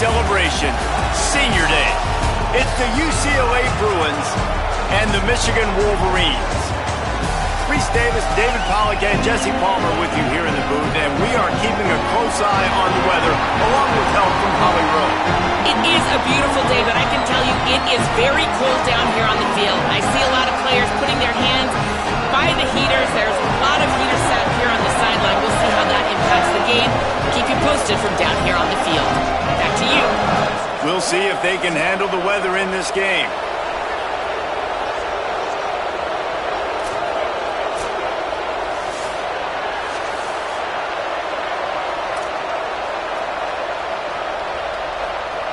celebration, Senior Day. It's the UCLA Bruins and the Michigan Wolverines. Reese Davis, David Pollack, and Jesse Palmer with you here in the booth, and we are keeping a close eye on the weather, along with help from Holly Rowe. It is a beautiful day, but I can tell you it is very cold down here on the field. I see a lot of players putting their hands by the heaters. There's a lot of heaters set here on the sideline. We'll see how that impacts the game. Keep you posted from down here on the field. Back to you. We'll see if they can handle the weather in this game.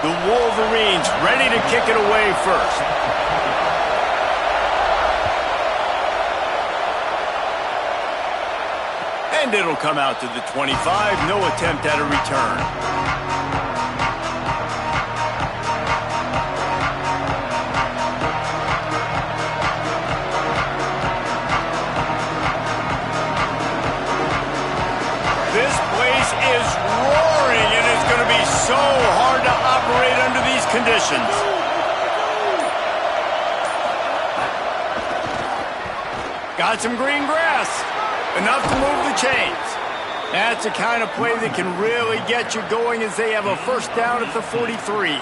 The Wolverines ready to kick it away first. And it'll come out to the 25. No attempt at a return. This place is roaring, and it's going to be so hard to operate under these conditions. Got some green grass. Enough to move the chains. That's the kind of play that can really get you going as they have a first down at the 43.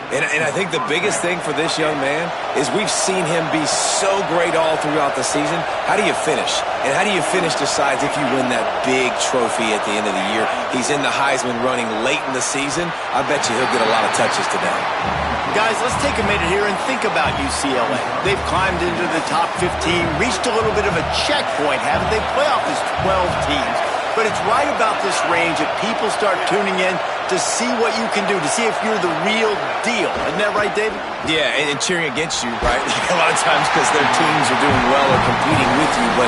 And I think the biggest thing for this young man is we've seen him be so great all throughout the season. How do you finish? And how do you finish decides if you win that big trophy at the end of the year. He's in the Heisman running late in the season. I bet you he'll get a lot of touches today. Guys, let's take a minute here and think about UCLA. They've climbed into the top 15, reached a little bit of a checkpoint, haven't they? Playoff is 12 teams. But it's right about this range that people start tuning in to see what you can do, to see if you're the real deal. Isn't that right, David? Yeah, and cheering against you, right? A lot of times because their teams are doing well or competing with you. But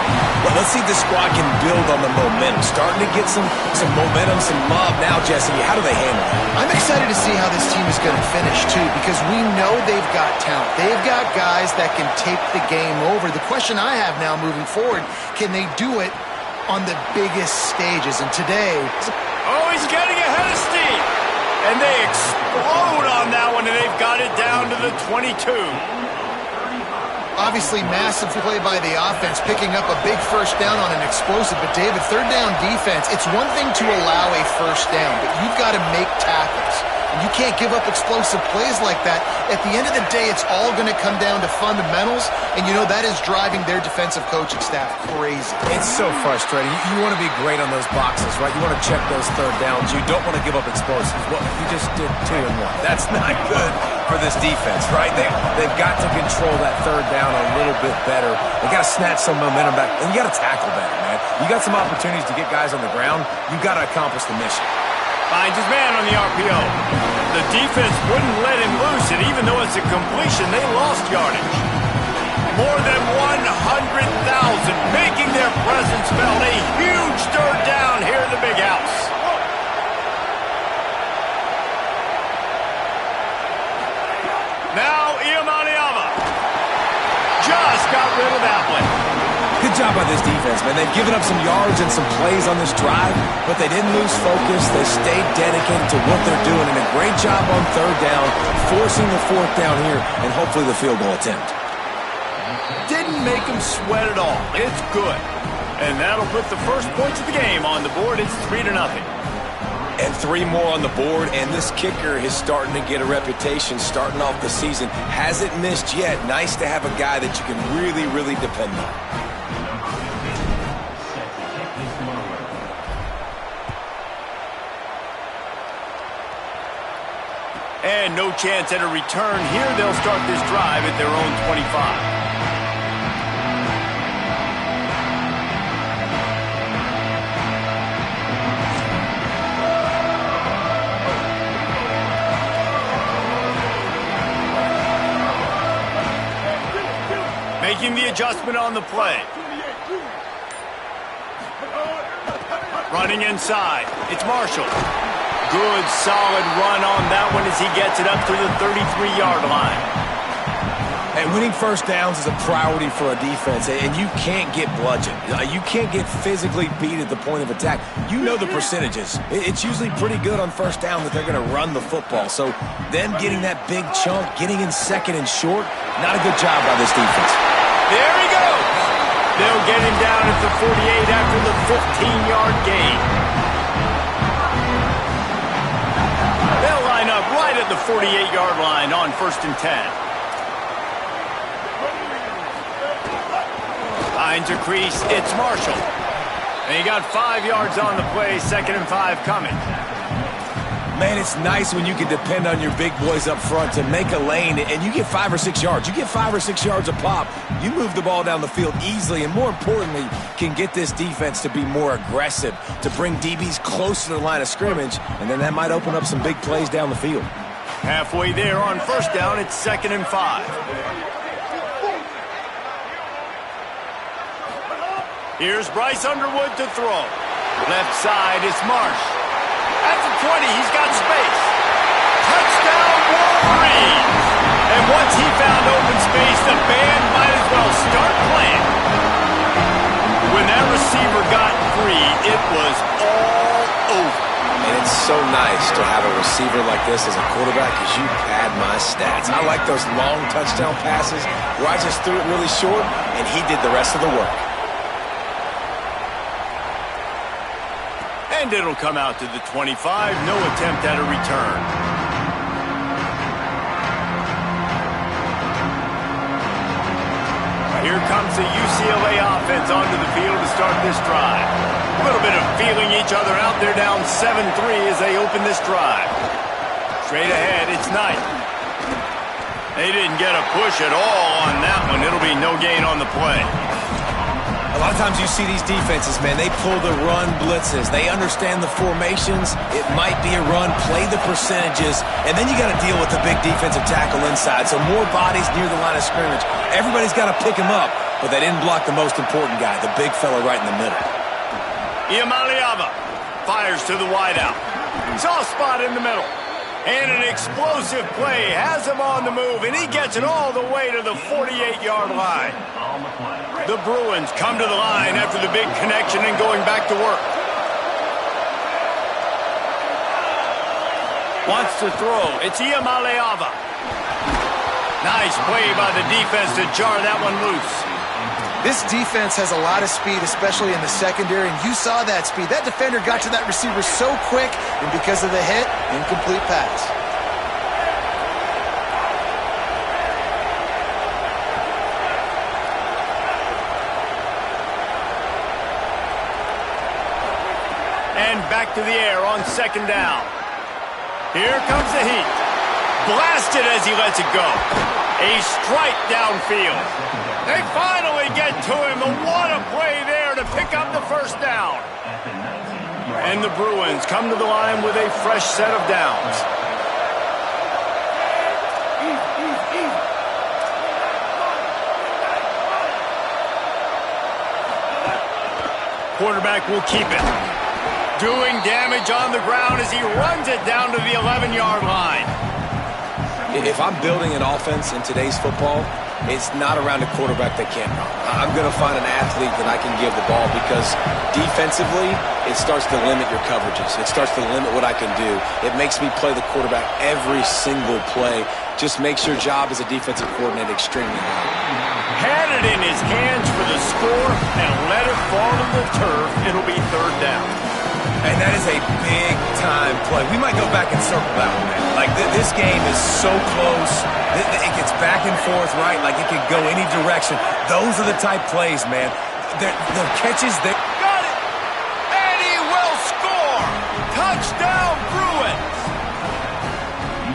let's see if the squad can build on the momentum. Starting to get some momentum, some mob now, Jesse. How do they handle it? I'm excited to see how this team is going to finish, too, because we know they've got talent. They've got guys that can take the game over. The question I have now moving forward, can they do it on the biggest stages? And today... Oh, he's getting ahead of steam. And they explode on that one, and they've got it down to the 22. Obviously, massive play by the offense, picking up a big first down on an explosive. But, David, third down defense, it's one thing to allow a first down, but you've got to make tackles. And you can't give up explosive plays like that. At the end of the day, it's all going to come down to fundamentals, and you know that is driving their defensive coaching staff crazy. It's so frustrating. You want to be great on those boxes, right? You want to check those third downs. You don't want to give up explosives. Well, you just did 2 and 1. That's not good for this defense, right? They've got to control that third down a little bit better. They got to snatch some momentum back, and you got to tackle better, man. You got some opportunities to get guys on the ground. You got to accomplish the mission. Finds his man on the RPO. The defense wouldn't let him loose, and even though it's a completion, they lost yardage. More than 100,000 making their presence felt. A huge third down here in the big house. Now Iamaniava just got rid of that one. Good job by this defense, man. They've given up some yards and some plays on this drive, but they didn't lose focus. They stayed dedicated to what they're doing, and a great job on third down, forcing the fourth down here, and hopefully the field goal attempt. Didn't make them sweat at all. It's good. And that'll put the first points of the game on the board. It's 3-0. And 3 more on the board, and this kicker is starting to get a reputation starting off the season. Hasn't missed yet. Nice to have a guy that you can really, really depend on. And no chance at a return here. They'll start this drive at their own 25. Making the adjustment on the play. Running inside. It's Marshall. Good, solid run on that one as he gets it up to the 33-yard line. And winning first downs is a priority for a defense, and you can't get bludgeoned. You can't get physically beat at the point of attack. You know the percentages. It's usually pretty good on first down that they're going to run the football. So them getting that big chunk, getting in second and short, not a good job by this defense. There he goes. They'll get him down at the 48 after the 15-yard gain. They'll line up right at the 48-yard line on 1st and 10. Finds a crease, it's Marshall. And he got 5 yards on the play, 2nd and 5 coming. Man, it's nice when you can depend on your big boys up front to make a lane, and you get 5 or 6 yards. You get 5 or 6 yards a pop. You move the ball down the field easily, and more importantly, can get this defense to be more aggressive, to bring DBs close to the line of scrimmage, and then that might open up some big plays down the field. Halfway there on 1st down, it's 2nd and 5. Here's Bryce Underwood to throw. Left side, it's Marsh. At the 20, he's got space. Touchdown, Wolverines! And once he found open space, the band might as well start playing. When that receiver got free, it was all over. And it's so nice to have a receiver like this as a quarterback because you pad my stats. I like those long touchdown passes where I just threw it really short, and he did the rest of the work. And it'll come out to the 25. No attempt at a return. Here comes the UCLA offense onto the field to start this drive. A little bit of feeling each other out there down 7-3 as they open this drive. Straight ahead, it's Knight. They didn't get a push at all on that one. It'll be no gain on the play. A lot of times you see these defenses, man, they pull the run blitzes. They understand the formations. It might be a run, play the percentages, and then you got to deal with the big defensive tackle inside. So more bodies near the line of scrimmage. Everybody's got to pick him up, but they didn't block the most important guy, the big fella right in the middle. Iamaleava fires to the wideout. Soft spot in the middle. And an explosive play has him on the move, and he gets it all the way to the 48-yard line. The Bruins come to the line after the big connection and going back to work. Wants to throw. It's Iamaleava. Nice play by the defense to jar that one loose. This defense has a lot of speed, especially in the secondary, and you saw that speed. That defender got to that receiver so quick, and because of the hit, incomplete pass. And back to the air on 2nd down. Here comes the heat. Blasted as he lets it go. A strike downfield. They finally get to him. What a play there to pick up the 1st down. And the Bruins come to the line with a fresh set of downs. Quarterback will keep it. Doing damage on the ground as he runs it down to the 11-yard line. If I'm building an offense in today's football, it's not around a quarterback that can't run. I'm going to find an athlete that I can give the ball because defensively, it starts to limit your coverages. It starts to limit what I can do. It makes me play the quarterback every single play. Just makes your job as a defensive coordinator extremely hard. Had it in his hands for the score and let it fall to the turf. It'll be 3rd down. And that is a big-time play. We might go back and circle that one, man. Like, this game is so close. It gets back and forth, right? Like, it could go any direction. Those are the type plays, man. The catches that... Got it! And he will score! Touchdown, Bruins!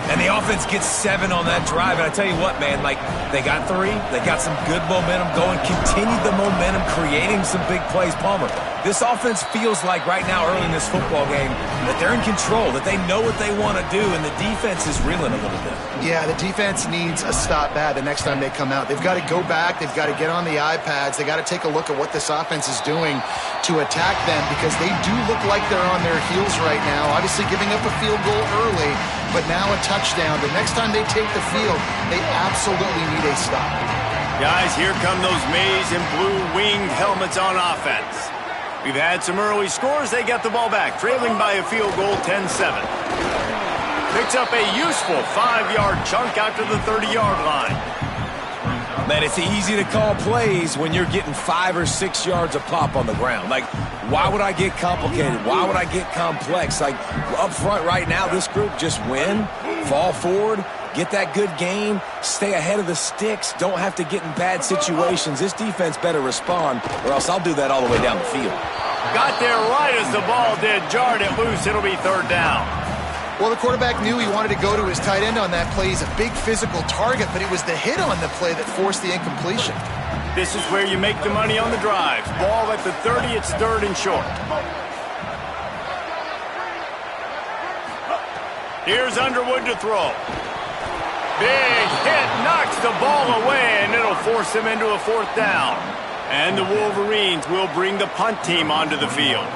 And the offense gets 7 on that drive. And I tell you what, man, like, they got 3. They got some good momentum going. Continued the momentum, creating some big plays. Palmer, this offense feels like right now, early in this football game, that they're in control, that they know what they want to do, and the defense is reeling a little bit. Yeah, the defense needs a stop bad the next time they come out. They've got to go back. They've got to get on the iPads. They got to take a look at what this offense is doing to attack them because they do look like they're on their heels right now. Obviously giving up a field goal early, but now a touchdown. The next time they take the field, they absolutely need a stop. Guys, here come those maize and blue winged helmets on offense. We've had some early scores. They get the ball back, trailing by a field goal 10-7. Picks up a useful 5-yard chunk out to the 30-yard line. Man, it's easy to call plays when you're getting 5 or 6 yards a pop on the ground. Like, why would I get complicated? Why would I get complex? Like, up front right now, this group just win, fall forward, get that good game, stay ahead of the sticks, don't have to get in bad situations. This defense better respond, or else I'll do that all the way down the field. Got there right as the ball did, jarred it loose. It'll be third down. Well, the quarterback knew he wanted to go to his tight end on that play. He's a big physical target, but it was the hit on the play that forced the incompletion. This is where you make the money on the drives. Ball at the 30, it's third and short. Here's Underwood to throw. Big hit, knocks the ball away, and it'll force him into a fourth down. And the Wolverines will bring the punt team onto the field.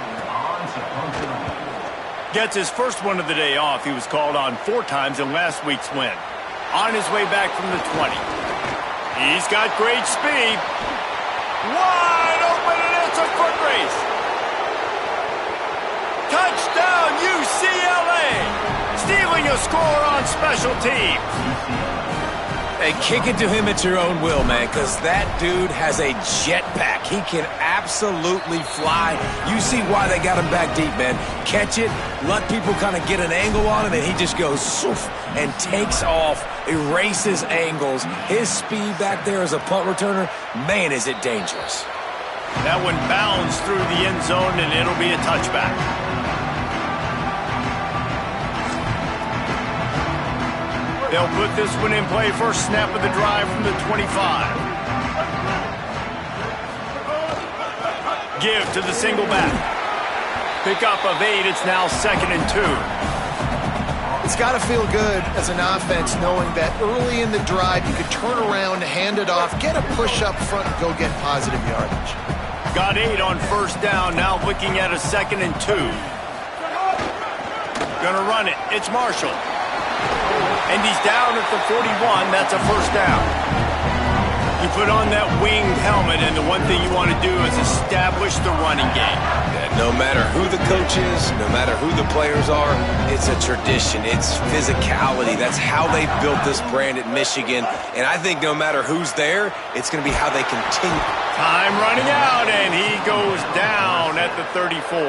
Gets his first one of the day off. He was called on 4 times in last week's win. On his way back from the 20. He's got great speed. Wide open, and it's a foot race. Touchdown, UCLA! Stealing a score on special teams. Hey, kick it to him at your own will, man, because that dude has a jetpack. He can absolutely fly. You see why they got him back deep, man. Catch it, let people kind of get an angle on it, and he just goes soof and takes off, erases angles. His speed back there as a punt returner, man, is it dangerous. That one bounds through the end zone, and it'll be a touchback. They'll put this one in play. First snap of the drive from the 25. Give to the single back. Pick up of 8. It's now 2nd and 2. It's got to feel good as an offense knowing that early in the drive you could turn around, hand it off, get a push up front, and go get positive yardage. Got 8 on first down. Now looking at a 2nd and 2. Gonna run it. It's Marshall. And he's down at the 41. That's a first down. You put on that winged helmet, and the one thing you want to do is establish the running game. Yeah, no matter who the coach is, no matter who the players are, it's a tradition. It's physicality. That's how they built this brand at Michigan. And I think no matter who's there, it's going to be how they continue. Time running out, and he goes down at the 34.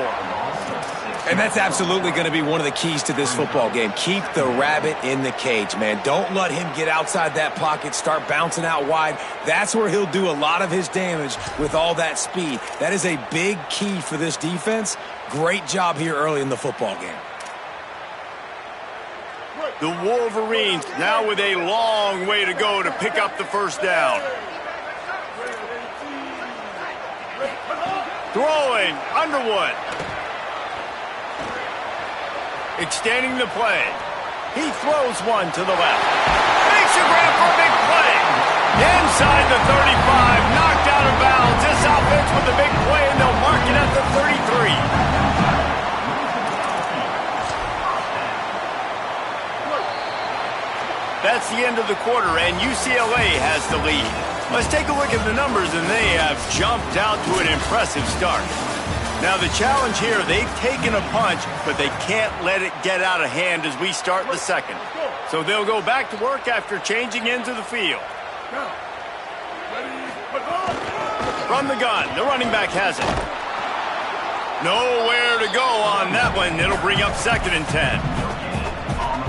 And that's absolutely going to be one of the keys to this football game. Keep the rabbit in the cage, man. Don't let him get outside that pocket, start bouncing out wide. That's where he'll do a lot of his damage with all that speed. That is a big key for this defense. Great job here early in the football game. The Wolverines now with a long way to go to pick up the first down. Throwing, Underwood. Extending the play. He throws one to the left. Makes a grab for a big play. Inside the 35, knocked out of bounds. This offense with a big play, and they'll mark it at the 33. That's the end of the quarter, and UCLA has the lead. Let's take a look at the numbers, and they have jumped out to an impressive start. Now, the challenge here, they've taken a punch, but they can't let it get out of hand as we start the second. So they'll go back to work after changing into the field. From the gun, the running back has it. Nowhere to go on that one. It'll bring up 2nd and 10.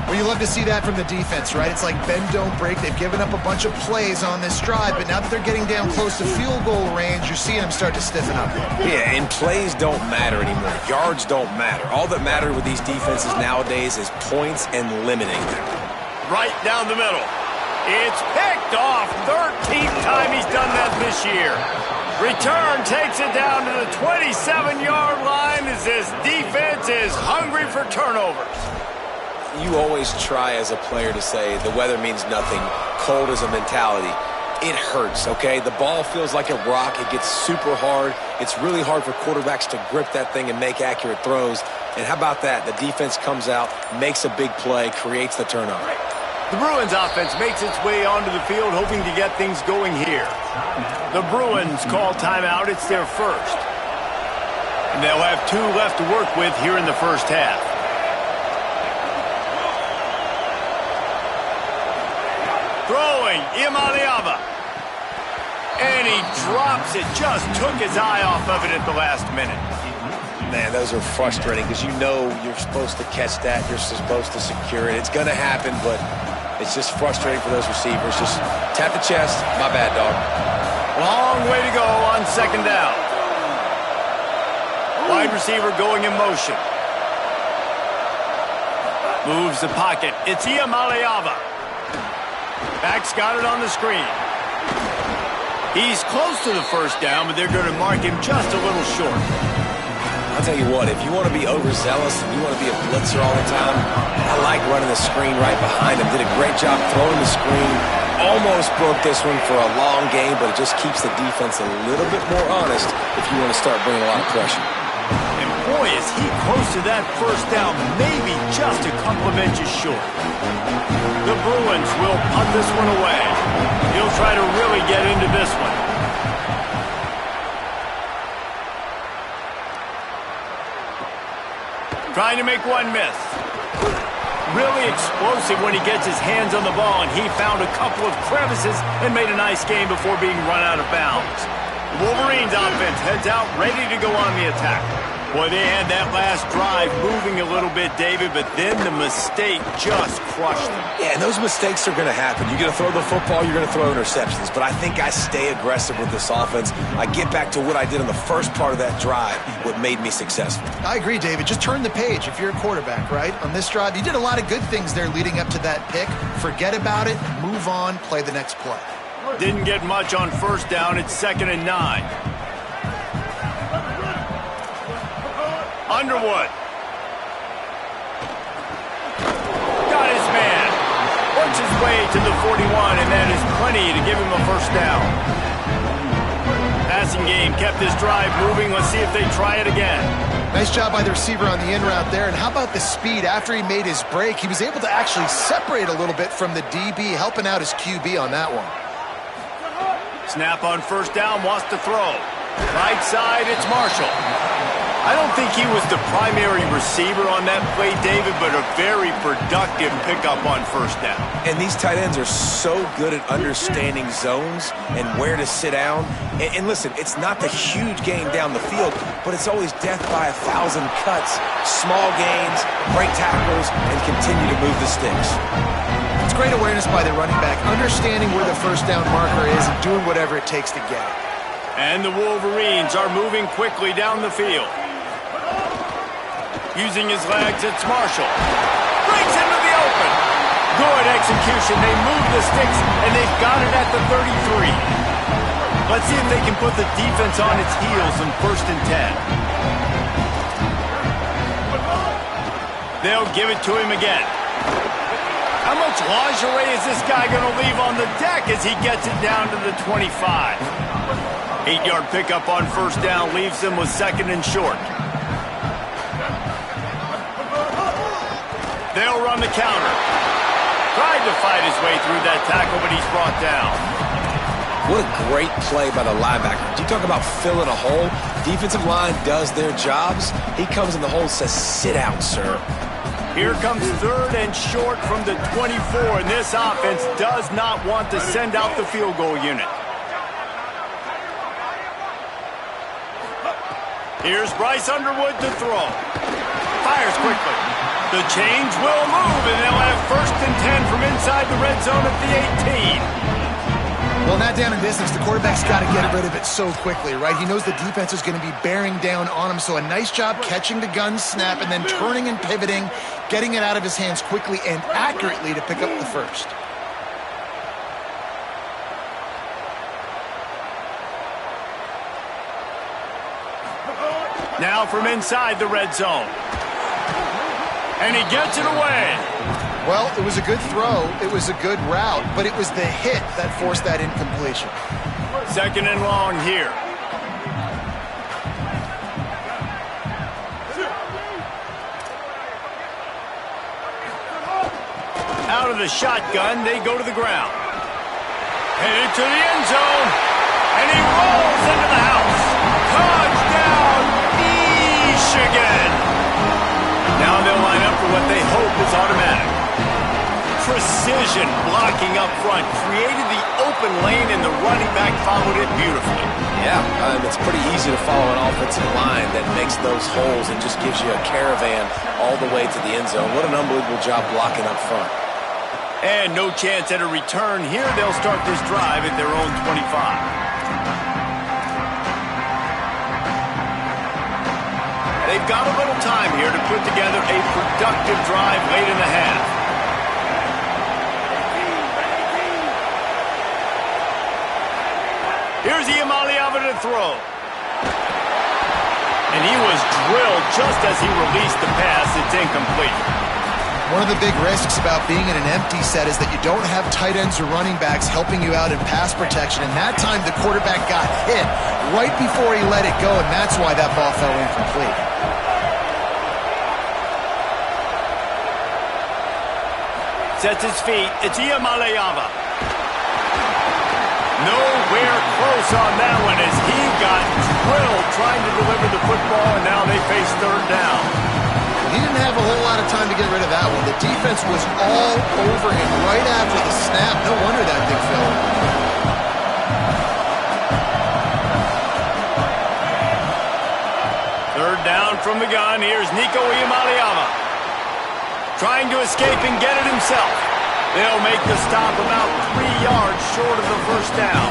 Well, you love to see that from the defense, right? It's like bend, don't break. They've given up a bunch of plays on this drive, but now that they're getting down close to field goal range, you're seeing them start to stiffen up. Yeah, and plays don't matter anymore. Yards don't matter. All that matters with these defenses nowadays is points and limiting them. Right down the middle. It's picked off. 13th time he's done that this year. Return takes it down to the 27-yard line as this defense is hungry for turnovers. You always try as a player to say the weather means nothing. Cold is a mentality. it hurts, okay? The ball feels like a rock. It gets super hard. It's really hard for quarterbacks to grip that thing and make accurate throws. And how about that? The defense comes out, makes a big play, creates the turnover. The Bruins offense makes its way onto the field, hoping to get things going here. The Bruins call timeout. It's their first. And they'll have 2 left to work with here in the first half. Throwing, Imaliava. And he drops it. Just took his eye off of it at the last minute. Man, those are frustrating because you know you're supposed to catch that. You're supposed to secure it. It's going to happen, but it's just frustrating for those receivers. Just tap the chest. My bad, dog. Long way to go on second down. Wide receiver going in motion. Moves the pocket. It's Imaliava. Back's got it on the screen. He's close to the first down, but they're going to mark him just a little short. I'll tell you what, if you want to be overzealous and you want to be a blitzer all the time, I like running the screen right behind him. Did a great job throwing the screen. Almost broke this one for a long game, but it just keeps the defense a little bit more honest if you want to start bringing a lot of pressure. And boy, is he close to that first down, maybe just a couple of inches short. The Bruins will punt this one away. He'll try to really get into this one. Trying to make one miss. Really explosive when he gets his hands on the ball, and he found a couple of crevices and made a nice game before being run out of bounds. The Wolverines offense heads out, ready to go on the attack. Boy, they had that last drive moving a little bit, David, but then the mistake just crushed them. Yeah, and those mistakes are going to happen. You're going to throw the football, you're going to throw interceptions, but I think I stay aggressive with this offense. I get back to what I did in the first part of that drive, what made me successful. I agree, David. Just turn the page if you're a quarterback, right? On this drive, you did a lot of good things there leading up to that pick. Forget about it, move on, play the next play. Didn't get much on first down. It's 2nd and 9. Underwood. Got his man. Works his way to the 41, and that is plenty to give him a first down. Passing game kept this drive moving. Let's see if they try it again. Nice job by the receiver on the in route there. And how about the speed? After he made his break, he was able to actually separate a little bit from the DB, helping out his QB on that one. Snap on first down, wants to throw. Right side, it's Marshall. I don't think he was the primary receiver on that play, David, but a very productive pickup on first down. And these tight ends are so good at understanding zones and where to sit down. And listen, it's not the huge game down the field, but it's always death by 1,000 cuts, small gains, break tackles, and continue to move the sticks. It's great awareness by the running back, understanding where the first down marker is and doing whatever it takes to get it. And the Wolverines are moving quickly down the field. Using his legs, it's Marshall. Breaks into the open. Good execution. They move the sticks, and they've got it at the 33. Let's see if they can put the defense on its heels in 1st and 10. They'll give it to him again. How much lingerie is this guy going to leave on the deck as he gets it down to the 25? 8-yard pickup on first down leaves them with 2nd and short. They'll run the counter. Tried to fight his way through that tackle, but he's brought down. What a great play by the linebacker. You talk about filling a hole. Defensive line does their jobs. He comes in the hole and says, sit out, sir. Here comes 3rd and short from the 24, and this offense does not want to send out the field goal unit. Here's Bryce Underwood to throw. Fires quickly. The change will move, and they'll have 1st and 10 from inside the red zone at the 18. Well, not down in business. The quarterback's got to get rid of it so quickly, right? He knows the defense is going to be bearing down on him, so a nice job catching the gun snap and then turning and pivoting, getting it out of his hands quickly and accurately to pick up the first. Now from inside the red zone. And he gets it away. Well, it was a good throw. It was a good route, but it was the hit that forced that incompletion. 2nd and long here. Out of the shotgun, they go to the ground. Headed to the end zone. And he rolls into the house. Touchdown, Michigan. Now they'll line up for what they hope is automatic. Precision blocking up front created the open lane, and the running back followed it beautifully. Yeah, it's pretty easy to follow an offensive line that makes those holes and just gives you a caravan all the way to the end zone. What an unbelievable job blocking up front. And no chance at a return here. They'll start this drive at their own 25. They've got a little time here to put together a productive drive late in the half. Here's Iamaleava to throw. And he was drilled just as he released the pass. It's incomplete. One of the big risks about being in an empty set is that you don't have tight ends or running backs helping you out in pass protection. And that time the quarterback got hit right before he let it go, and that's why that ball fell incomplete. Sets his feet. It's Iamaleava. Nowhere close on that one as he got drilled trying to deliver the football, and now they face 3rd down. He didn't have a whole lot of time to get rid of that one. The defense was all over him right after the snap. No wonder that thing fell. 3rd down from the gun. Here's Nico Iamaleava. Trying to escape and get it himself. They'll make the stop about 3 yards short of the 1st down.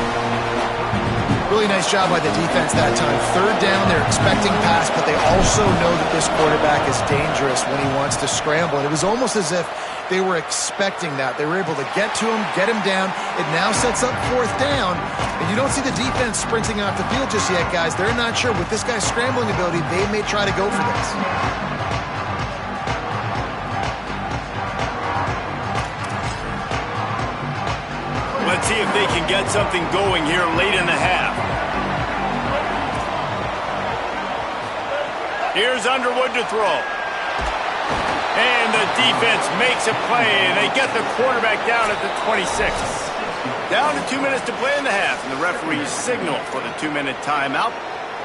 Really nice job by the defense that time. 3rd down, they're expecting pass, but they also know that this quarterback is dangerous when he wants to scramble. And it was almost as if they were expecting that. They were able to get to him, get him down. It now sets up 4th down. And you don't see the defense sprinting off the field just yet, guys. They're not sure. With this guy's scrambling ability, they may try to go for this. Let's see if they can get something going here late in the half. Here's Underwood to throw. And the defense makes a play, and they get the quarterback down at the 26. Down to 2 minutes to play in the half, and the referees signal for the 2-minute timeout.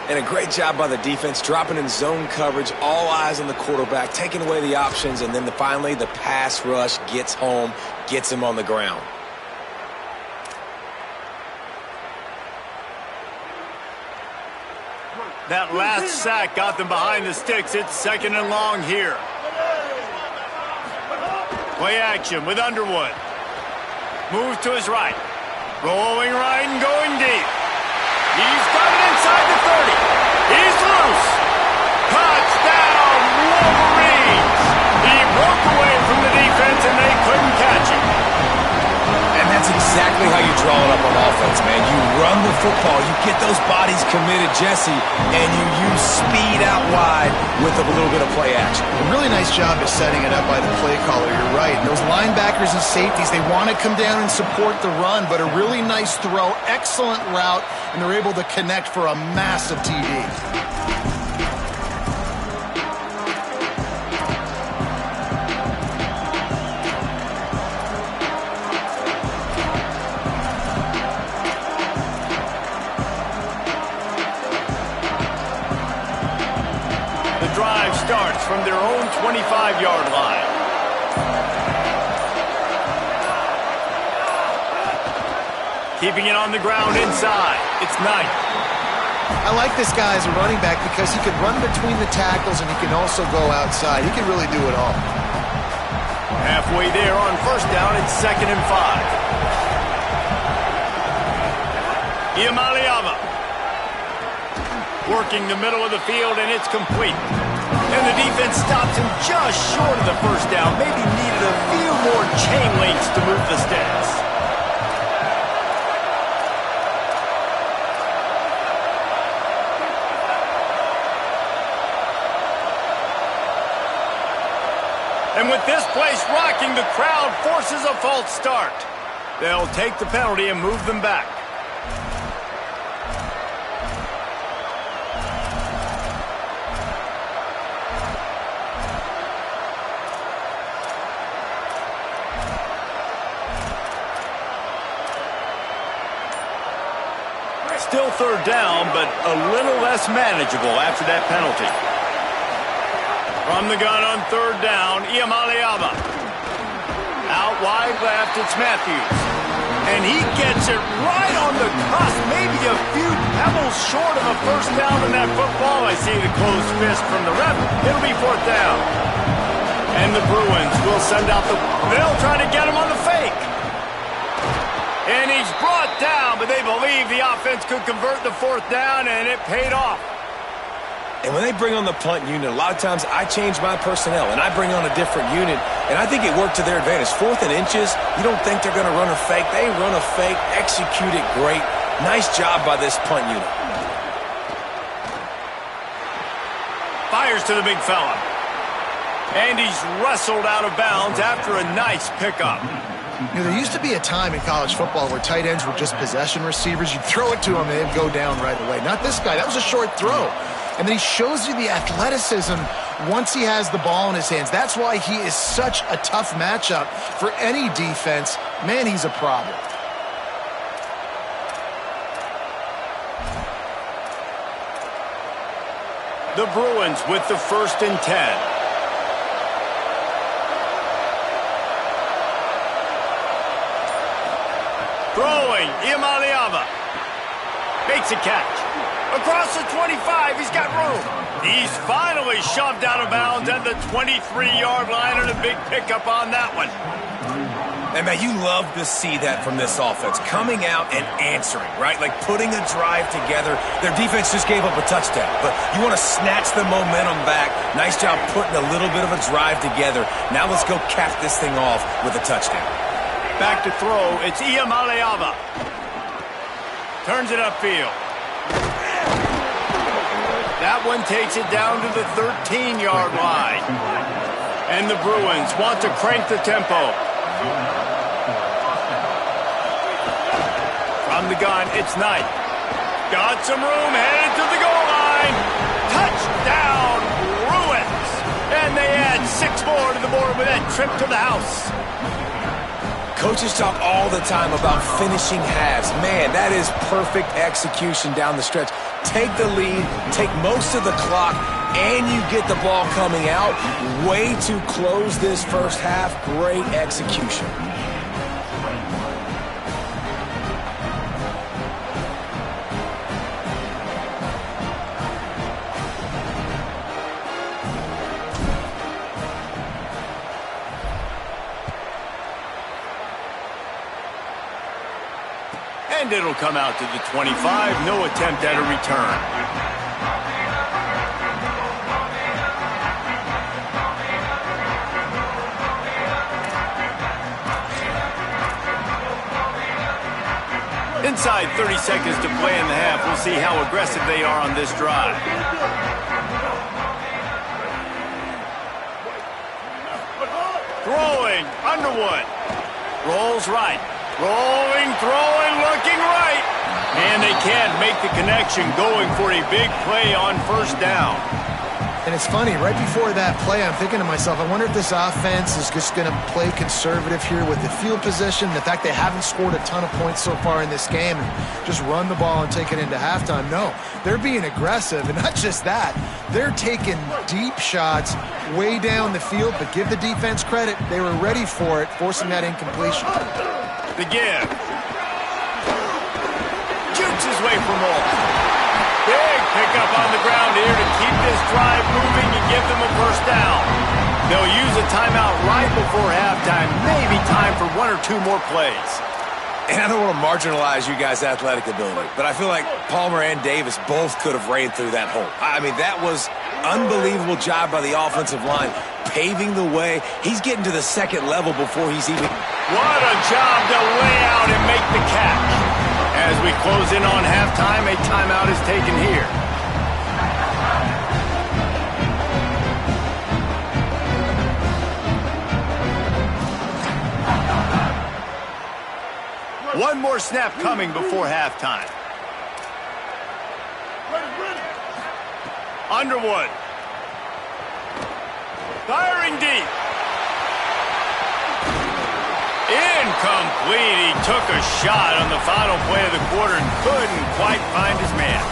And a great job by the defense, dropping in zone coverage, all eyes on the quarterback, taking away the options, and then finally the pass rush gets home, gets him on the ground. That last sack got them behind the sticks. It's 2nd and long here. Play action with Underwood. Moves to his right. Rolling right and going deep. He's got it inside the 30. He's loose. Touchdown, Wolverines. He broke away from the defense and they couldn't catch him. And that's exactly how you draw it up on offense, man. You run the football, you get those bodies committed, Jesse, and you use speed out wide with a little bit of play action. A really nice job of setting it up by the play caller. You're right. Those linebackers and safeties, they want to come down and support the run, but a really nice throw, excellent route, and they're able to connect for a massive TD. Drive starts from their own 25-yard line. Keeping it on the ground inside. It's Knight. I like this guy as a running back because he can run between the tackles and he can also go outside. He can really do it all. Halfway there on 1st down, it's 2nd and 5. Iamaleava. Working the middle of the field, and it's complete. And the defense stops him just short of the 1st down. Maybe needed a few more chain links to move the sticks. This place rocking. The crowd forces a false start. They'll take the penalty and move them back. Still third down, but a little less manageable after that penalty. From the gun on third down, Iamaleava. Out wide left, it's Matthews. And he gets it right on the cusp, maybe a few pebbles short of a first down in that football. I see the closed fist from the ref. It'll be fourth down. And the Bruins will send out the... They'll try to get him on the fake. And he's brought down, but they believe the offense could convert the fourth down, and it paid off. And when they bring on the punt unit, a lot of times I change my personnel, and I bring on a different unit, and I think it worked to their advantage. 4th and inches, you don't think they're going to run a fake. They run a fake, execute it great. Nice job by this punt unit. Fires to the big fella. And he's wrestled out of bounds after a nice pickup. You know, there used to be a time in college football where tight ends were just possession receivers. You'd throw it to them and they'd go down right away. Not this guy. That was a short throw. And then he shows you the athleticism once he has the ball in his hands. That's why he is such a tough matchup for any defense. Man, he's a problem. The Bruins with the 1st and 10. Throwing, Iamaleava. Makes a catch. Across the 25, he's got room. He's finally shoved out of bounds at the 23-yard line, and a big pickup on that one. And, man, you love to see that from this offense. Coming out and answering, right? Like putting a drive together. Their defense just gave up a touchdown. But you want to snatch the momentum back. Nice job putting a little bit of a drive together. Now let's go cap this thing off with a touchdown. Back to throw, it's Iamaleava. Turns it upfield. That one takes it down to the 13-yard line. And the Bruins want to crank the tempo. From the gun, it's Knight. Got some room, headed to the goal line. Touchdown, Bruins. And they add 6 more to the board with that trip to the house. Coaches talk all the time about finishing halves. Man, that is perfect execution down the stretch. Take the lead, take most of the clock, and you get the ball coming out. Way to close this first half. Great execution. And it'll come out to the 25. No attempt at a return. Inside 30 seconds to play in the half. We'll see how aggressive they are on this drive. Throwing, Underwood. Rolls right. Rolling, throwing, looking right. And they can't make the connection, going for a big play on first down. And it's funny, right before that play, I'm thinking to myself, I wonder if this offense is just going to play conservative here with the field position. The fact they haven't scored a ton of points so far in this game and just run the ball and take it into halftime. No, they're being aggressive. And not just that, they're taking deep shots way down the field. But give the defense credit, they were ready for it, forcing that incompletion. The give. Jukes his way for more. Big pickup on the ground here to keep this drive moving and give them a first down. They'll use a timeout right before halftime. Maybe time for 1 or 2 more plays. And I don't want to marginalize you guys' athletic ability, but I feel like Palmer and Davis both could have ran through that hole. I mean, that was unbelievable job by the offensive line, paving the way. He's getting to the second level before he's even... What a job to lay out and make the catch. As we close in on halftime, a timeout is taken here. One more snap coming before halftime. Underwood. Firing deep. Incomplete. He took a shot on the final play of the quarter and couldn't quite find his man.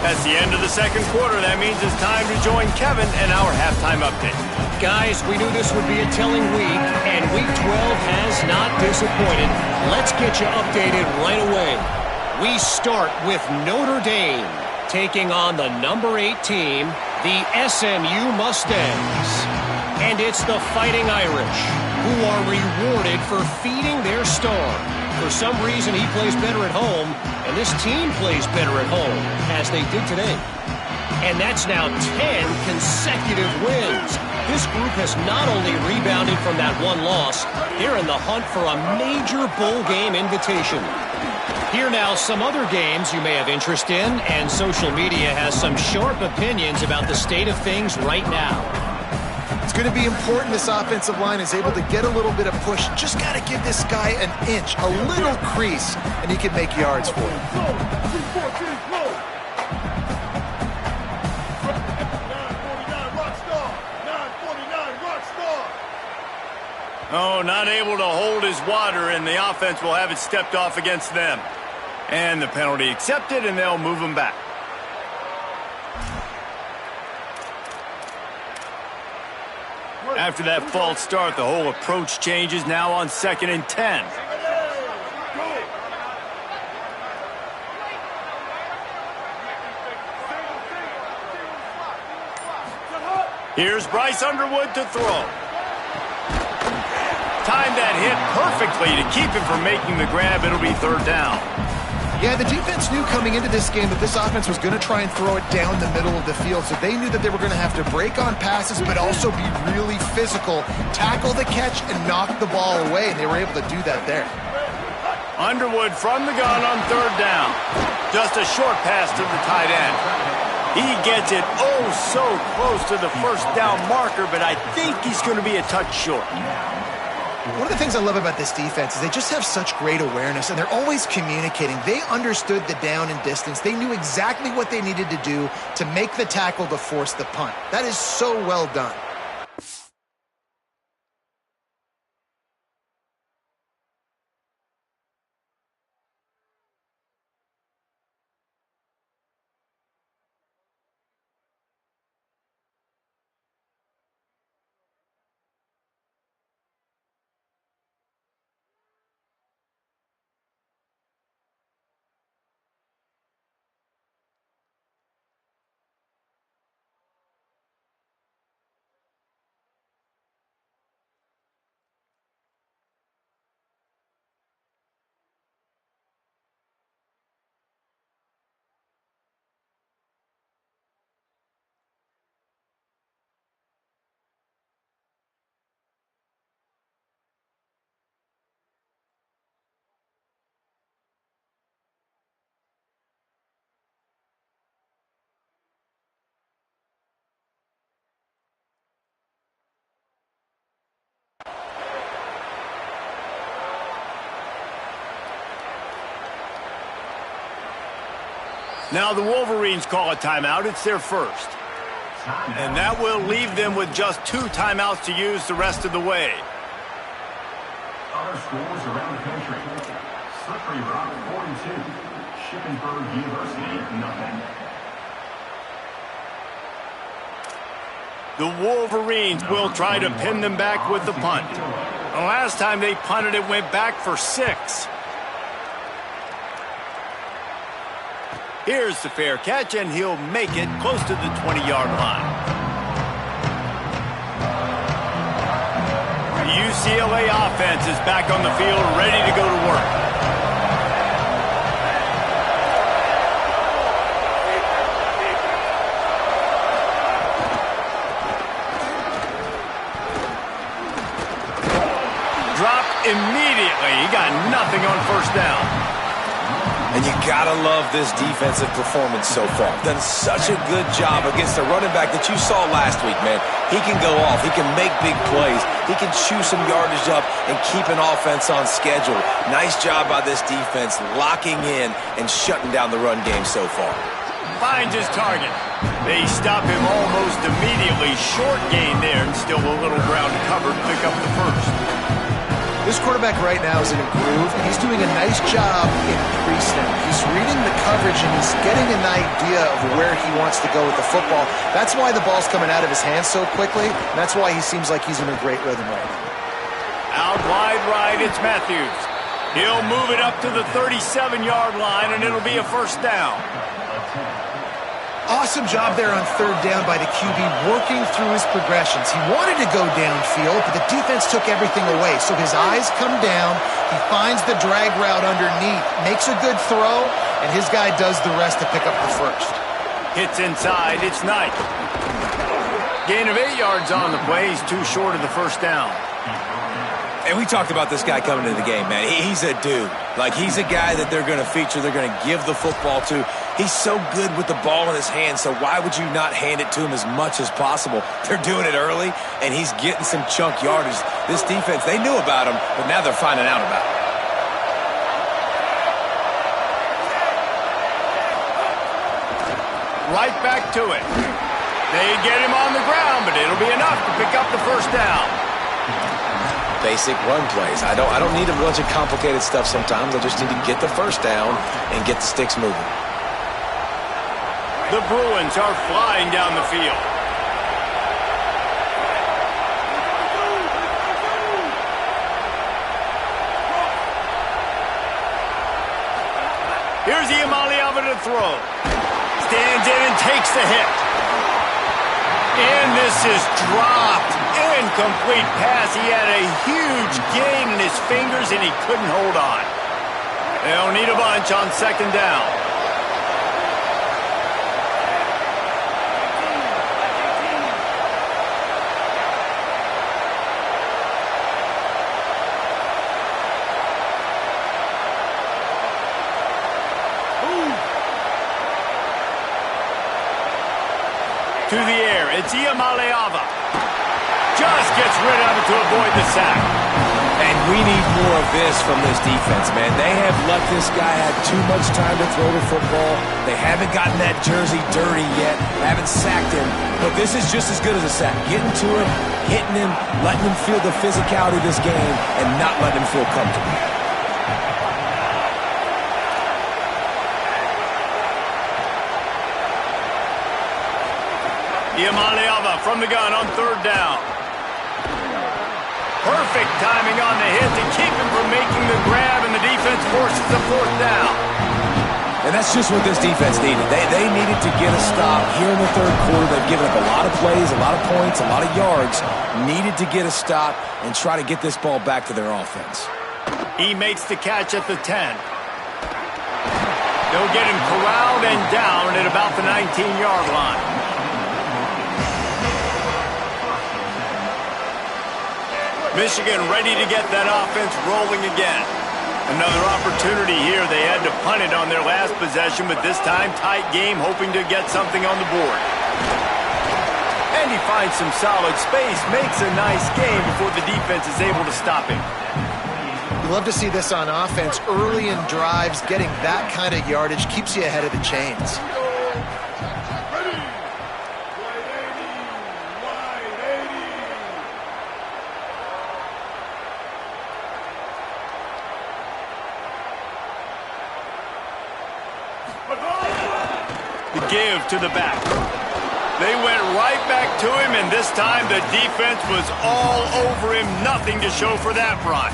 That's the end of the second quarter. That means it's time to join Kevin and our halftime update. Guys, we knew this would be a telling week, and Week 12 has not disappointed. Let's get you updated right away. We start with Notre Dame taking on the number 8 team, the SMU Mustangs. And it's the Fighting Irish who are rewarded for feeding their star. For some reason, he plays better at home, and this team plays better at home, as they did today. And that's now 10 consecutive wins. This group has not only rebounded from that one loss, they're in the hunt for a major bowl game invitation. Here now, some other games you may have interest in, and social media has some sharp opinions about the state of things right now. It's going to be important this offensive line is able to get a little bit of push. Just got to give this guy an inch, a little crease, and he can make yards for him. Oh, not able to hold his water, and the offense will have it stepped off against them. And the penalty accepted, and they'll move him back. After that false start, the whole approach changes now on 2nd and 10. Here's Bryce Underwood to throw. Timed that hit perfectly to keep him from making the grab. It'll be 3rd down. Yeah, the defense knew coming into this game that this offense was going to try and throw it down the middle of the field, so they knew that they were going to have to break on passes but also be really physical, tackle the catch, and knock the ball away, and they were able to do that there. Underwood from the gun on 3rd down. Just a short pass to the tight end. He gets it oh so close to the 1st down marker, but I think he's going to be a touch short. One of the things I love about this defense is they just have such great awareness, and they're always communicating. They understood the down and distance. They knew exactly what they needed to do to make the tackle to force the punt. That is so well done. Now the Wolverines call a timeout. It's their first. And that will leave them with just 2 timeouts to use the rest of the way. Other schools around the country. Slippery Rock 42. Shippensburg University, nothing. The Wolverines will try to pin them back with the punt. The last time they punted, it went back for 6. Here's the fair catch, and he'll make it close to the 20-yard line. The UCLA offense is back on the field, ready to go to work. Dropped immediately. He got nothing on 1st down. And you gotta love this defensive performance so far. Done such a good job against the running back that you saw last week, man. He can go off. He can make big plays. He can chew some yardage up and keep an offense on schedule. Nice job by this defense locking in and shutting down the run game so far. Finds his target. They stop him almost immediately. Short gain there and still a little ground covered to pick up the first. This quarterback right now is in a groove, and he's doing a nice job in pre-snap. He's reading the coverage, and he's getting an idea of where he wants to go with the football. That's why the ball's coming out of his hands so quickly, and that's why he seems like he's in a great rhythm right now. Out wide right, it's Matthews. He'll move it up to the 37-yard line, and it'll be a first down. Awesome job there on third down by the QB, working through his progressions. He wanted to go downfield, but the defense took everything away. So his eyes come down, he finds the drag route underneath, makes a good throw, and his guy does the rest to pick up the first. Hits inside, it's Knight. Gain of 8 yards on the play. He's too short of the first down. And we talked about this guy coming into the game, man. He's a dude. Like, he's a guy that they're going to feature, they're going to give the football to. He's so good with the ball in his hands, so why would you not hand it to him as much as possible? They're doing it early, and he's getting some chunk yardage. This defense, they knew about him, but now they're finding out about him. Right back to it. They get him on the ground, but it'll be enough to pick up the first down. Basic run plays. I don't need a bunch of complicated stuff sometimes. I just need to get the first down and get the sticks moving. The Bruins are flying down the field. Here's Iamaleava to throw. Stands in and takes the hit. And this is dropped. Incomplete pass. He had a huge gain in his fingers, and he couldn't hold on. They'll need a bunch on second down. To the air, it's Iamaleava. Just gets rid of it to avoid the sack. And we need more of this from this defense, man. They have let this guy have too much time to throw the football. They haven't gotten that jersey dirty yet, haven't sacked him. But this is just as good as a sack. Getting to him, hitting him, letting him feel the physicality of this game, and not letting him feel comfortable. Iamaleava from the gun on third down. Perfect timing on the hit to keep him from making the grab, and the defense forces the fourth down. And that's just what this defense needed. They needed to get a stop here in the third quarter. They've given up a lot of plays, a lot of points, a lot of yards. Needed to get a stop and try to get this ball back to their offense. He makes the catch at the 10. They'll get him corralled and down at about the 19-yard line. Michigan ready to get that offense rolling again. Another opportunity here. They had to punt it on their last possession, but this time tight game, hoping to get something on the board. And he finds some solid space, makes a nice game before the defense is able to stop him. You love to see this on offense. Early in drives, getting that kind of yardage keeps you ahead of the chains. The give to the back. They went right back to him, and this time the defense was all over him. Nothing to show for that run.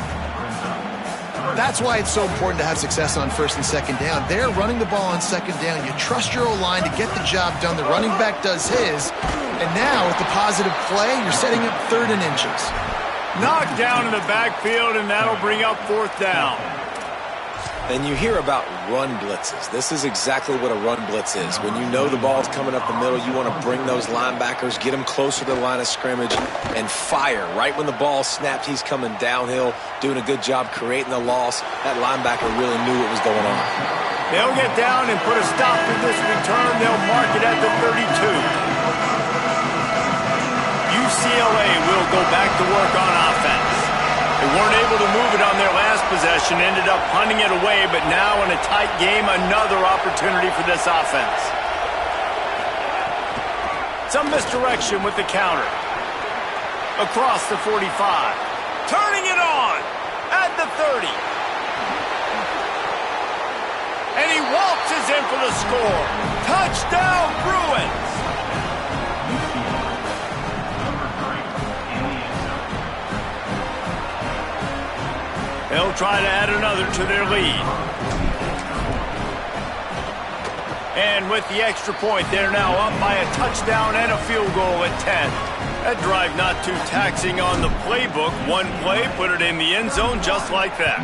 That's why it's so important to have success on first and second down. They're running the ball on second down. You trust your O-line to get the job done. The running back does his. And now, with the positive play, you're setting up third and inches. Knocked down in the backfield, and that'll bring up fourth down. And you hear about run blitzes. This is exactly what a run blitz is. When you know the ball's coming up the middle, you want to bring those linebackers, get them closer to the line of scrimmage, and fire. Right when the ball snapped, he's coming downhill, doing a good job creating the loss. That linebacker really knew what was going on. They'll get down and put a stop to this return. They'll mark it at the 32. UCLA will go back to work on offense. They weren't able to move it on their last possession, ended up punting it away, but now in a tight game, another opportunity for this offense. Some misdirection with the counter. Across the 45. Turning it on at the 30. And he waltzes in for the score. Touchdown, Bruins! They'll try to add another to their lead. And with the extra point, they're now up by a touchdown and a field goal at 10. That drive not too taxing on the playbook. One play, put it in the end zone just like that.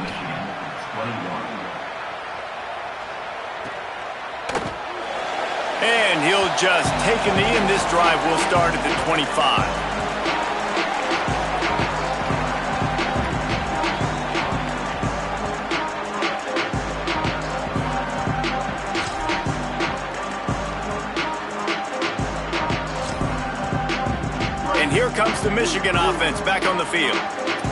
And he'll just take a knee, and this drive will start at the 25. And here comes the Michigan offense back on the field.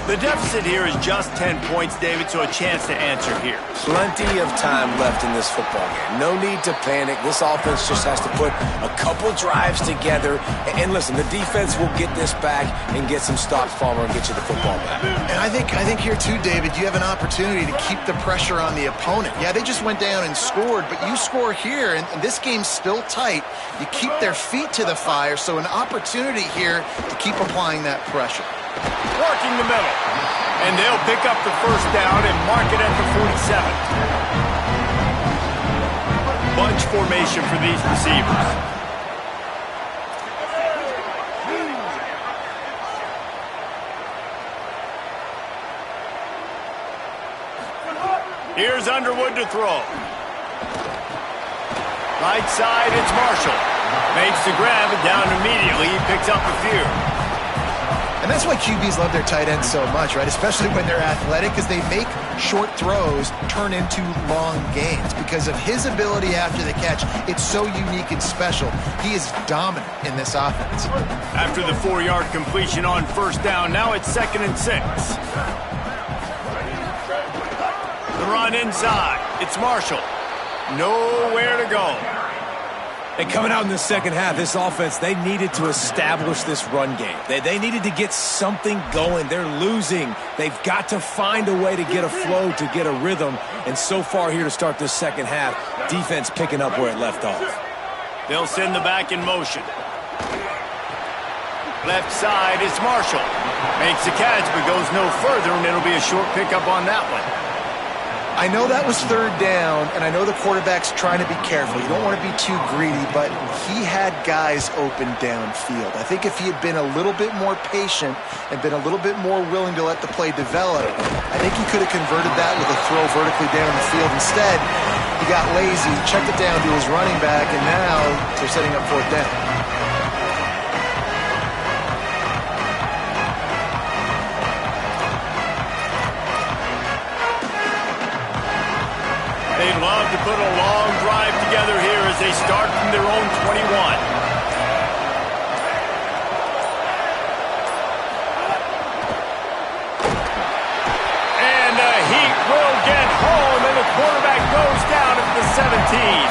The deficit here is just 10 points, David, so a chance to answer here. Plenty of time left in this football game. No need to panic. This offense just has to put a couple drives together. And listen, the defense will get this back and get some stops, Palmer, and get you the football back. And I think here too, David, you have an opportunity to keep the pressure on the opponent. Yeah, they just went down and scored, but you score here, and this game's still tight. You keep their feet to the fire, so an opportunity here to keep applying that pressure. Working the middle. And they'll pick up the first down and mark it at the 47. Bunch formation for these receivers. Here's Underwood to throw. Right side, it's Marshall. Makes the grab, and down immediately. He picks up a few. And that's why QBs love their tight ends so much, right? Especially when they're athletic, because they make short throws turn into long gains. Because of his ability after the catch, it's so unique and special. He is dominant in this offense. After the 4-yard completion on first down, now it's 2nd and 6. The run inside. It's Marshall. Nowhere to go. And coming out in the second half, this offense, they needed to establish this run game. They needed to get something going. They're losing. They've got to find a way to get a flow, to get a rhythm. And so far here to start this second half, defense picking up where it left off. They'll send the back in motion. Left side, it's Marshall. Makes the catch, but goes no further, and it'll be a short pickup on that one. I know that was third down, and I know the quarterback's trying to be careful. You don't want to be too greedy, but he had guys open downfield. I think if he had been a little bit more patient and been a little bit more willing to let the play develop, I think he could have converted that with a throw vertically down the field. Instead, he got lazy, checked it down to his running back, and now they're setting up fourth down. They'd love to put a long drive together here as they start from their own 21. And the Heat will get home, and the quarterback goes down at the 17.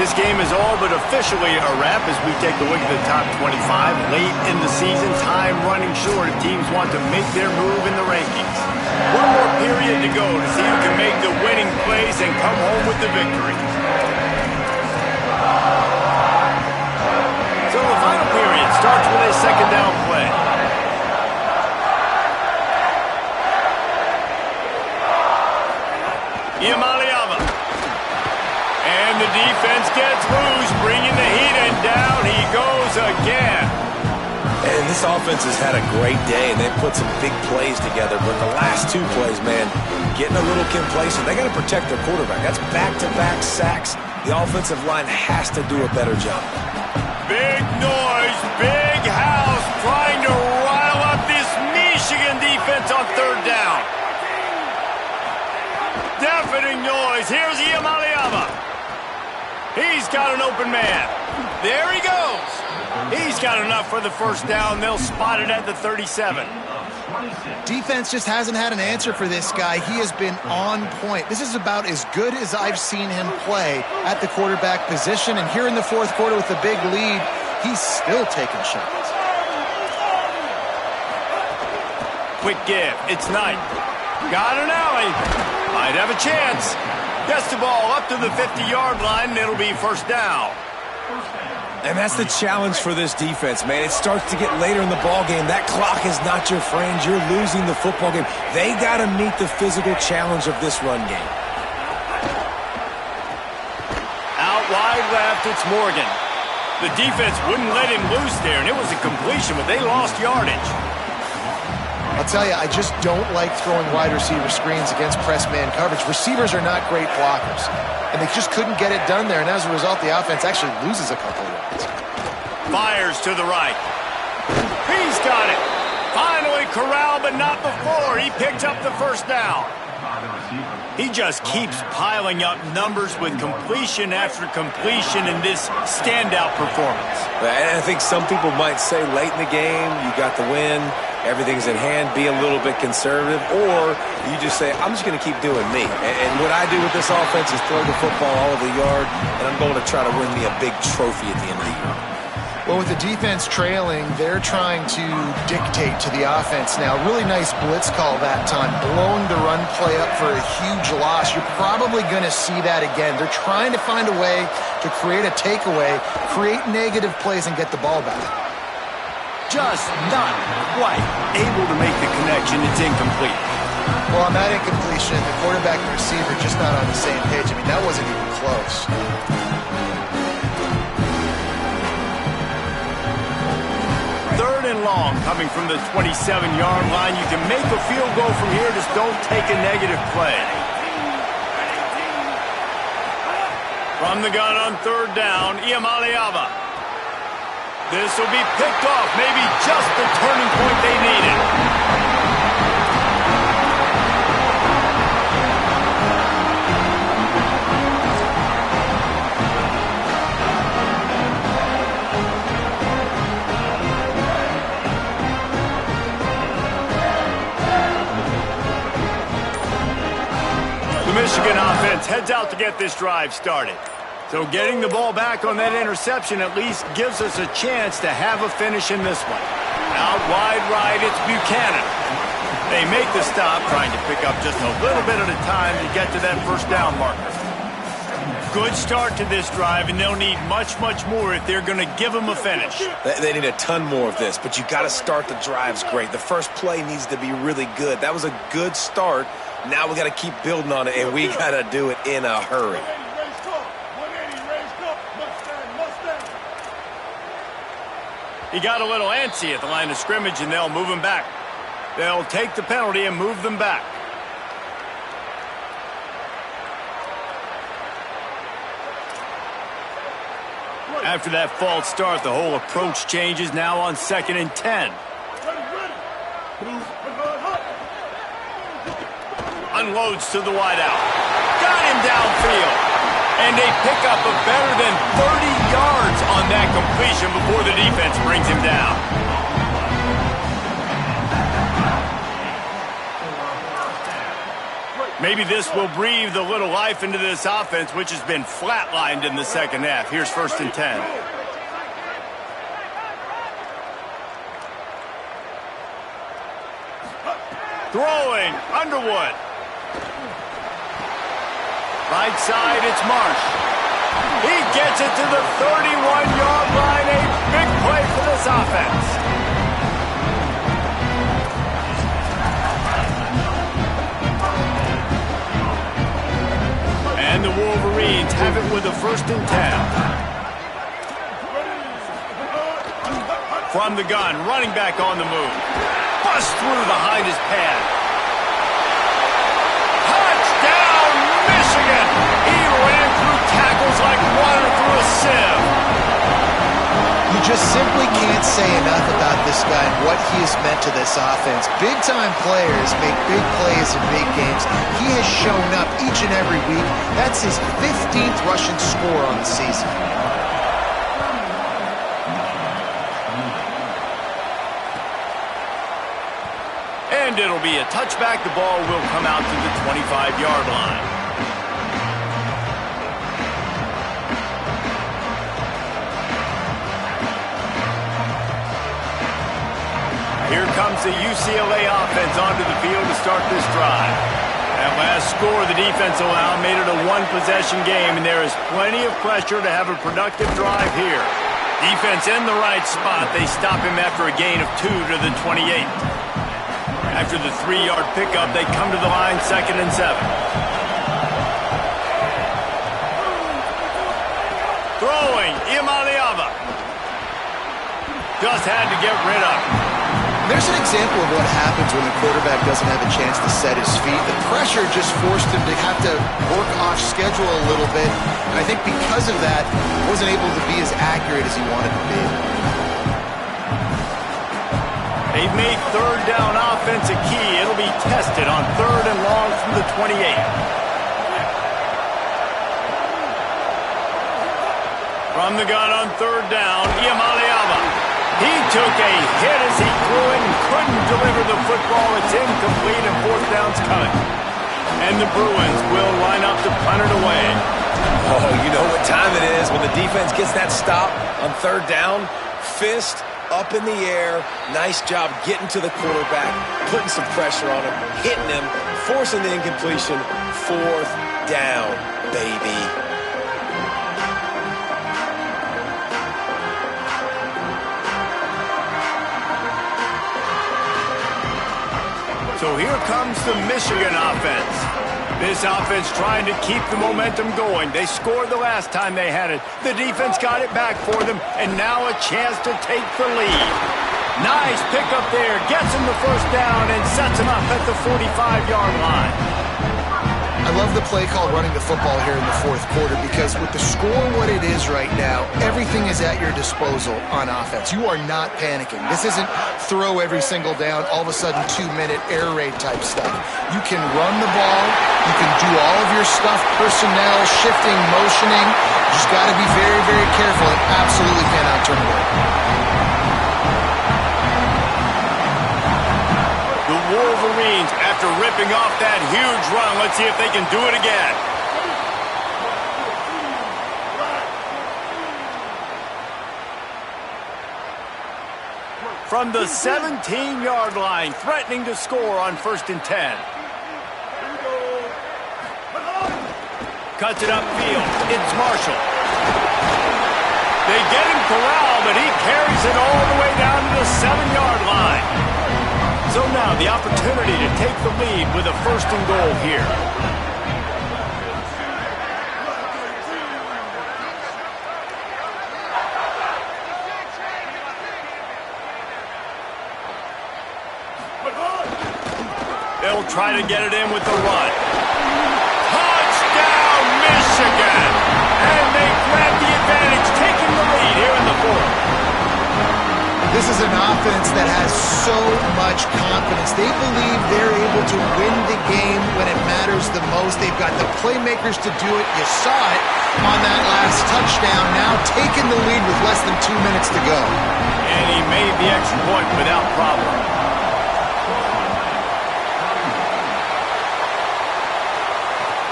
This game is all but officially a wrap as we take a look at the top 25. Late in the season, time running short if teams want to make their move in the rankings. One more period to go to see who can make the winning plays and come home with the victory. So the final period starts with a second down play. Iamaleava. And the defense gets loose, bringing the Heat, and down he goes again. And this offense has had a great day, and they've put some big plays together. But the last 2 plays, man, getting a little complacent. They got to protect their quarterback. That's back-to-back sacks. The offensive line has to do a better job. Big noise, big house, trying to rile up this Michigan defense on third down. making noise. Here's Iamaleava. He's got an open man. There he goes. He's got enough for the first down. They'll spot it at the 37. Defense just hasn't had an answer for this guy. He has been on point. This is about as good as I've seen him play at the quarterback position. And here in the fourth quarter with a big lead, he's still taking shots. Quick give. It's Knight. Got an alley. Might have a chance. Gets the ball up to the 50-yard line, and it'll be first down. And that's the challenge for this defense, man. It starts to get later in the ball game. That clock is not your friend. You're losing the football game. They got to meet the physical challenge of this run game. Out wide left, it's Morgan. The defense wouldn't let him loose there, and it was a completion, but they lost yardage. I'll tell you, I just don't like throwing wide receiver screens against press man coverage. Receivers are not great blockers, and they just couldn't get it done there, and as a result, the offense actually loses a couple of yards. Fires to the right. He's got it. Finally corralled, but not before. He picked up the first down. He just keeps piling up numbers with completion after completion in this standout performance. And I think some people might say late in the game, you got the win, everything's in hand, be a little bit conservative, or you just say, I'm just going to keep doing me. And what I do with this offense is throw the football all over the yard, and I'm going to try to win me a big trophy at the end of the year. Well, with the defense trailing, they're trying to dictate to the offense now. Really nice blitz call that time, blowing the run play up for a huge loss. You're probably going to see that again. They're trying to find a way to create a takeaway, create negative plays, and get the ball back. Just not quite able to make the connection. It's incomplete. Well, on that incompletion, the quarterback and receiver just not on the same page. I mean, that wasn't even close. Third and long coming from the 27-yard line. You can make a field goal from here. Just don't take a negative play. From the gun on third down, Iamaleava. This will be picked off. Maybe just the turning point they needed. Michigan offense heads out to get this drive started. So getting the ball back on that interception at least gives us a chance to have a finish in this one. Out wide right, it's Buchanan. They make the stop, trying to pick up just a little bit at a time to get to that first down marker. Good start to this drive, and they'll need much, much more if they're going to give them a finish. They need a ton more of this, but you got to start the drives great. The first play needs to be really good. That was a good start. Now we got to keep building on it, and we got to do it in a hurry. He got a little antsy at the line of scrimmage, and they'll move him back. They'll take the penalty and move them back. After that false start, the whole approach changes now on 2nd and 10. Unloads to the wideout. Got him downfield. And they pick up a better than 30 yards on that completion before the defense brings him down. Maybe this will breathe a little life into this offense, which has been flatlined in the second half. Here's 1st and 10. Throwing, Underwood. Right side, it's Marsh. He gets it to the 31-yard line. A big play for this offense. And the Wolverines have it with a 1st and 10. From the gun, running back on the move. Bust through behind his pad. Touchdown, Michigan! He ran through tackles like water through a sieve. You just simply can't say enough about this guy and what he has meant to this offense. Big-time players make big plays in big games. He has shown up each and every week. That's his 15th rushing score on the season. And it'll be a touchback. The ball will come out to the 25-yard line. Here comes the UCLA offense onto the field to start this drive. That last score the defense allowed made it a one-possession game, and there is plenty of pressure to have a productive drive here. Defense in the right spot. They stop him after a gain of 2 to the 28. After the 3-yard pickup, they come to the line 2nd and 7. Throwing, Imaliava. Just had to get rid of it. There's an example of what happens when the quarterback doesn't have a chance to set his feet. The pressure just forced him to have to work off schedule a little bit. And I think because of that, he wasn't able to be as accurate as he wanted to be. They've made third down offense a key. It'll be tested on 3rd and long from the 28. From the gun on 3rd down, Imaliava. He took a hit as he threw it and couldn't deliver the football. It's incomplete and 4th down's coming. And the Bruins will line up to punt it away. Oh, you know what time it is when the defense gets that stop on 3rd down. Fist up in the air. Nice job getting to the quarterback, putting some pressure on him, hitting him, forcing the incompletion. 4th down, baby. So here comes the Michigan offense. This offense trying to keep the momentum going. They scored the last time they had it. The defense got it back for them, and now a chance to take the lead. Nice pickup there. Gets him the 1st down and sets him up at the 45-yard line. I love the play call running the football here in the 4th quarter because with the score what it is right now, everything is at your disposal on offense. You are not panicking. This isn't throw every single down, all of a sudden 2-minute air raid type stuff. You can run the ball. You can do all of your stuff, personnel, shifting, motioning. You just got to be very, very careful and absolutely cannot turn it over. Wolverines, after ripping off that huge run, let's see if they can do it again. From the 17-yard line, threatening to score on 1st and 10. Cuts it upfield. It's Marshall. They get him corralled, but he carries it all the way down to the 7-yard line. So now the opportunity to take the lead with a 1st and goal here. They'll try to get it in with the run. Touchdown, Michigan! And they grab the advantage, taking the lead here in the 4th. This is an offense that has so much confidence. They believe they're able to win the game when it matters the most. They've got the playmakers to do it. You saw it on that last touchdown. Now taking the lead with less than 2 minutes to go. And he made the extra point without problem.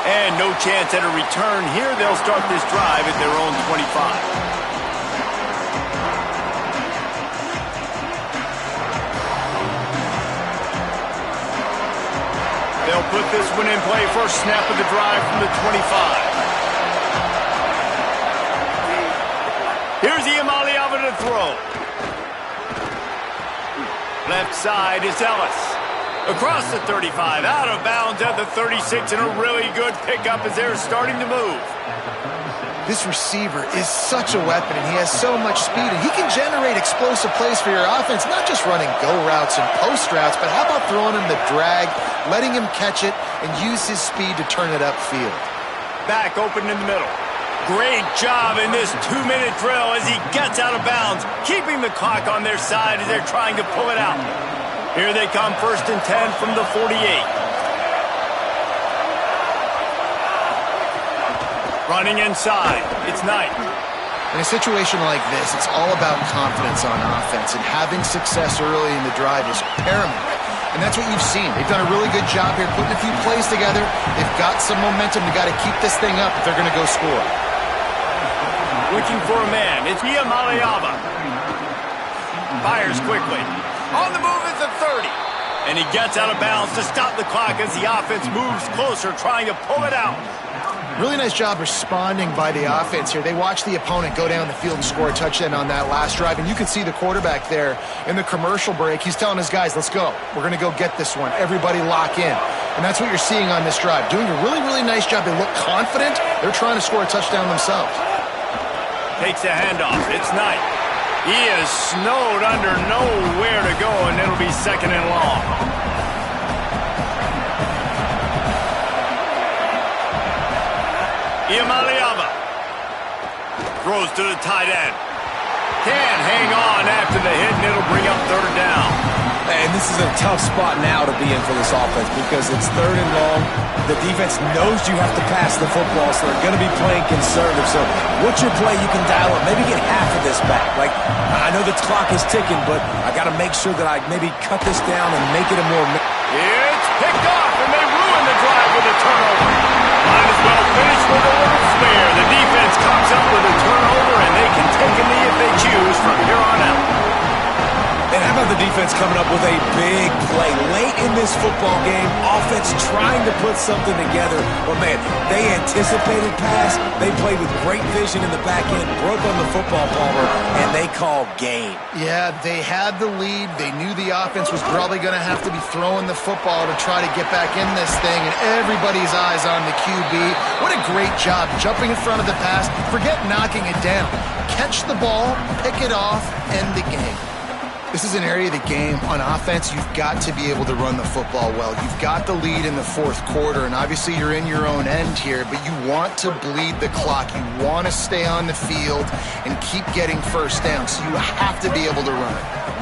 And no chance at a return here. They'll start this drive at their own 25. They'll put this one in play. First snap of the drive from the 25. Here's Imaliava to throw. Left side is Ellis. Across the 35, out of bounds at the 36, and a really good pickup as they're starting to move. This receiver is such a weapon, and he has so much speed, and he can generate explosive plays for your offense, not just running go routes and post routes, but how about throwing him the drag, letting him catch it, and use his speed to turn it upfield. Back open in the middle. Great job in this 2-minute drill as he gets out of bounds, keeping the clock on their side as they're trying to pull it out. Here they come, 1st and 10 from the 48. Running inside, it's Knight. In a situation like this, it's all about confidence on offense, and having success early in the drive is paramount. And that's what you've seen. They've done a really good job here putting a few plays together. They've got some momentum. They've got to keep this thing up if they're going to go score. Looking for a man. It's Iamaleava. Fires quickly. On the move is the 30. And he gets out of bounds to stop the clock as the offense moves closer, trying to pull it out. Really nice job responding by the offense here. They watched the opponent go down the field and score a touchdown on that last drive. And you can see the quarterback there in the commercial break. He's telling his guys, let's go. We're going to go get this one. Everybody lock in. And that's what you're seeing on this drive. Doing a really, really nice job. They look confident. They're trying to score a touchdown themselves. Takes a handoff. It's Knight. He is snowed under, nowhere to go, and it'll be 2nd and long. Iamaleava throws to the tight end. Can't hang on after the hit, and it'll bring up 3rd down. And this is a tough spot now to be in for this offense because it's 3rd and long. The defense knows you have to pass the football, so they're going to be playing conservative. So what's your play you can dial up? Maybe get half of this back. Like, I know the clock is ticking, but I got to make sure that I maybe cut this down and make it a more... It's picked off, and they ruin the drive with a turnover. Might as well finish with a little spare. The defense comes up with a turnover, and they can take a knee if they choose from here on out. And how about the defense coming up with a big play late in this football game? Offense trying to put something together. But, man, they anticipated pass. They played with great vision in the back end, broke on the football, Palmer, and they called game. Yeah, they had the lead. They knew the offense was probably going to have to be throwing the football to try to get back in this thing, and everybody's eyes on the QB. What a great job jumping in front of the pass. Forget knocking it down. Catch the ball, pick it off, end the game. This is an area of the game on offense you've got to be able to run the football well. You've got the lead in the 4th quarter, and obviously you're in your own end here, but you want to bleed the clock. You want to stay on the field and keep getting 1st down, so you have to be able to run it.